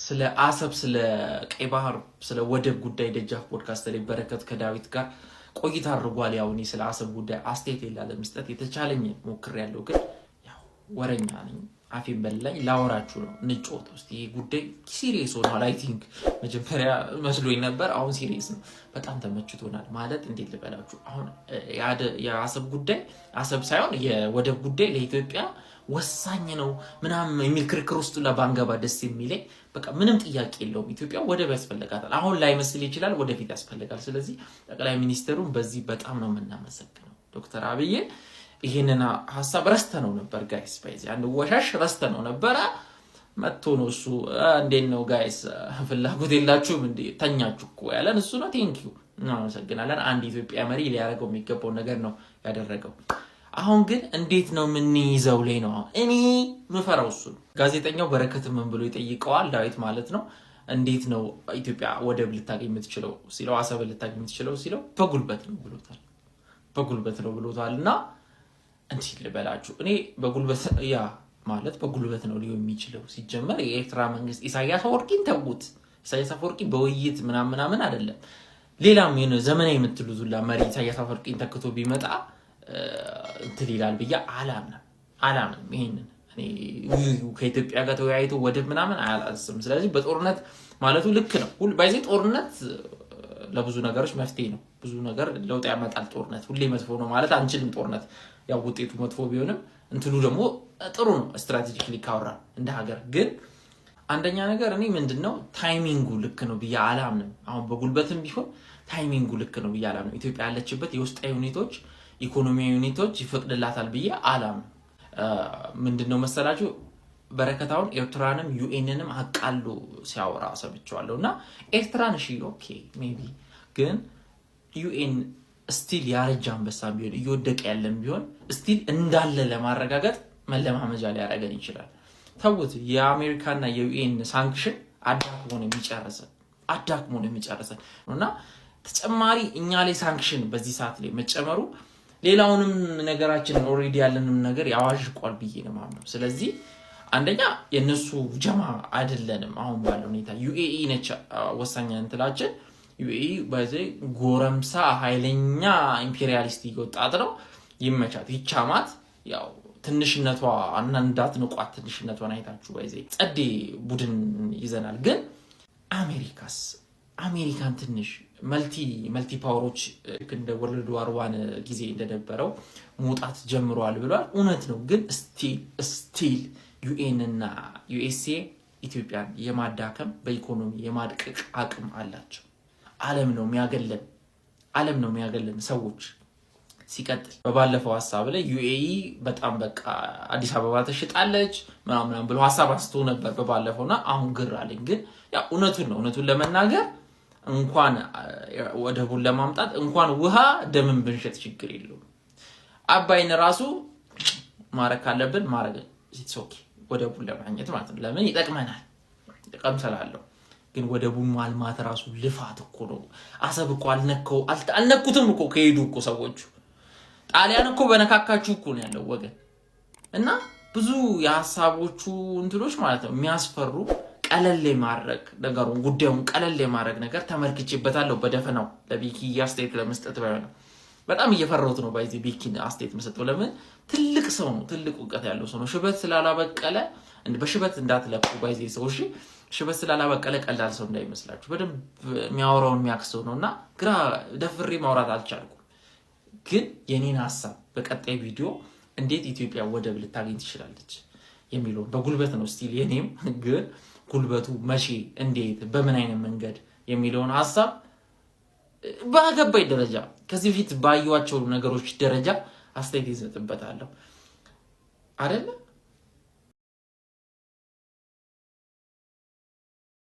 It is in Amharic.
ስለ አሰብ ስለ ቀይ ባህር ስለ ወደብ ጉዳይ ደጃፍ ፖድካስት ላይ በረከት ከዳዊት ጋር ቆይታ አድርጓል። ያው እኔ ስለ አሰብ ጉዳይ አስተያየት ይላል መስጠት የተቻለኝ ሞክሬያለሁ፣ ግን ያው ወረኛ ነኝ አፌን በላኝ ላወራችሁ ነው ንጮት ውስጥ ይሄ ጉዳይ ሲሪየስ ሆኗል። አይ ቲንክ መጀመሪያ መስሎኝ ነበር፣ አሁን ሲሪየስ ነው። በጣም ተመችቶናል ማለት እንዴት ልበላችሁ። አሁን የአሰብ ጉዳይ አሰብ ሳይሆን የወደብ ጉዳይ ለኢትዮጵያ ወሳኝ ነው ምናምን የሚል ክርክር ውስጥ ለባንገባ ደስ የሚለኝ በቃ ምንም ጥያቄ የለውም። ኢትዮጵያ ወደብ ያስፈልጋታል። አሁን ላይ መስል ይችላል፣ ወደፊት ያስፈልጋል። ስለዚህ ጠቅላይ ሚኒስትሩን በዚህ በጣም ነው የምናመሰግነው ዶክተር አብይ። ይሄንን ሐሳብ ረስተነው ነበር ጋይስ፣ ባይዚ አንድ ወሻሽ ረስተነው ነበር። መጥቶ ነው እሱ እንዴት ነው ጋይስ ፍላጎት የላችሁም እንዴ ተኛችሁ እኮ ያለን እሱ ነው። ቴንኪዩ እናመሰግናለን። አንድ ኢትዮጵያ መሪ ሊያደርገው የሚገባው ነገር ነው ያደረገው። አሁን ግን እንዴት ነው ምን ይዘው ላይ ነው እኔ ምፈራው እሱ ነው። ጋዜጠኛው በረከት ምን ብሎ ይጠይቀዋል፣ ዳዊት ማለት ነው። እንዴት ነው ኢትዮጵያ ወደብ ልታገኝ የምትችለው ሲለው፣ አሰብ ልታገኝ የምትችለው ሲለው በጉልበት ነው ብሎታል። በጉልበት ነው ብሎታልና እንዴ ልበላችሁ እኔ በጉልበት ያ ማለት በጉልበት ነው ሊሆን የሚችለው። ሲጀመር የኤርትራ መንግስት ኢሳያስ አፈወርቂን ተውት። ኢሳያስ አፈወርቂ በውይይት ምናምን አይደለም ሌላም የሆነ ዘመናዊ የምትሉዙላ መሪ ኢሳያስ አፈወርቂን ተክቶ ቢመጣ እንትን ይላል ብዬ አላምንም። ይሄንን እኔ ከኢትዮጵያ ጋር ተወያይቶ ወደብ ምናምን አያላስም። ስለዚህ በጦርነት ማለቱ ልክ ነው። ባይዜ ጦርነት ለብዙ ነገሮች መፍትሄ ነው። ብዙ ነገር ለውጥ ያመጣል። ጦርነት ሁሌ መጥፎ ነው ማለት አንችልም። ጦርነት ያው ውጤቱ መጥፎ ቢሆንም እንትሉ ደግሞ ጥሩ ነው ስትራቴጂካሊ ካወራ እንደ ሀገር። ግን አንደኛ ነገር እኔ ምንድነው ታይሚንጉ ልክ ነው ብዬ አላምንም። አሁን በጉልበትም ቢሆን ታይሚንጉ ልክ ነው ብዬ አላምንም። ኢትዮጵያ ያለችበት የውስጣዊ ሁኔታዎች ኢኮኖሚያዊ ሁኔታዎች ይፈቅድላታል ብዬ አላምንም። ምንድነው መሰላችሁ በረከታውን ኤርትራንም ዩኤንንም አቃሎ ሲያወራ ሰምቻለሁና ኤርትራን እሺ ኦኬ ሜቢ ግን ዩኤን ስቲል ያረጃ አንበሳ ቢሆን እየወደቀ ያለም ቢሆን ስቲል እንዳለ ለማረጋገጥ መለማመጃ ሊያረጋግጥ ይችላል። ተውት የአሜሪካና የዩኤን ሳንክሽን አዳክሞ ነው የሚጨርሰን ነውና ተጨማሪ እኛ ላይ ሳንክሽን በዚህ ሰዓት ላይ መጨመሩ ሌላውንም ነገራችንን ኦሬዲ ያለንም ነገር ያዋዥቋል ብዬ ነው ማምነው። ስለዚህ አንደኛ የነሱ ጀማ አይደለንም። አሁን ባለው ሁኔታ ዩኤኢ ነች ወሳኛ እንትላችን። ዩኤኢ በዚህ ጎረምሳ ኃይለኛ ኢምፔሪያሊስት ይወጣት ነው። ይመቻት ይቻማት። ያው ትንሽነቷ አንዳንዳት ንቋት ትንሽነቷን አይታችሁ በዚህ ጸዴ ቡድን ይዘናል። ግን አሜሪካን ትንሽ መልቲ ፓወሮች እንደ ወርልድ ዋር 1 ጊዜ እንደነበረው መውጣት ጀምሯል ብሏል። እውነት ነው። ግን ስቲል ዩኤን እና ዩኤስኤ ኢትዮጵያን የማዳከም በኢኮኖሚ የማድቀቅ አቅም አላቸው። ዓለም ነው የሚያገለን ሰዎች። ሲቀጥል በባለፈው ሐሳብ ላይ ዩኤኢ በጣም በቃ አዲስ አበባ ተሽጣለች ምናምን ብሎ ሐሳብ አንስቶ ነበር በባለፈውና አሁን ግር አለኝ። ግን ያ እውነቱን ለመናገር እንኳን ወደቡን ለማምጣት እንኳን ውሃ ደምን ብንሸጥ ችግር የለውም። አባይን ራሱ ማረክ ካለብን ማረግ ኢትስ ኦኬ ወደቡን ለማግኘት ማለት ነው። ለምን ይጠቅመናል? ጥቅም ስላለው። ግን ወደቡን ማልማት ራሱ ልፋት እኮ ነው። አሰብ እኮ አልነኩትም እኮ ከሄዱ እኮ ሰዎቹ ጣሊያን እኮ በነካካችሁ እኮ ነው ያለው ወገን። እና ብዙ የሐሳቦቹ እንትሎች ማለት ነው የሚያስፈሩ ቀለል የማድረግ ነገሩን ጉዳዩን ቀለል የማድረግ ነገር ተመልክቼበታለሁ በደፈናው ለቢኪ አስተያየት ለመስጠት ባይሆን በጣም እየፈራሁት ነው። ባይዚ ቢኪን አስተያየት መስጠው ለምን ትልቅ ሰው ነው፣ ትልቅ ዕውቀት ያለው ሰው ነው። ሽበት ስላላበቀለ በሽበት እንዳትለቁ ባይዚ ሰው እሺ፣ ሽበት ስላላበቀለ ቀላል ሰው እንዳይመስላችሁ በደንብ የሚያወራውን የሚያክሰው ነውና ግራ ደፍሬ ማውራት አልቻልኩም። ግን የኔን ሐሳብ በቀጣይ ቪዲዮ እንዴት ኢትዮጵያ ወደብ ልታገኝ ትችላለች የሚለው በጉልበት ነው ስቲል የኔም። ግን ጉልበቱ መቼ እንዴት በምን አይነት መንገድ የሚለውን ሐሳብ ባገባይ ደረጃ ከዚህ ፊት ባዩዋቸው ነገሮች ደረጃ አስተያየት ይሰጥበታለሁ አይደል?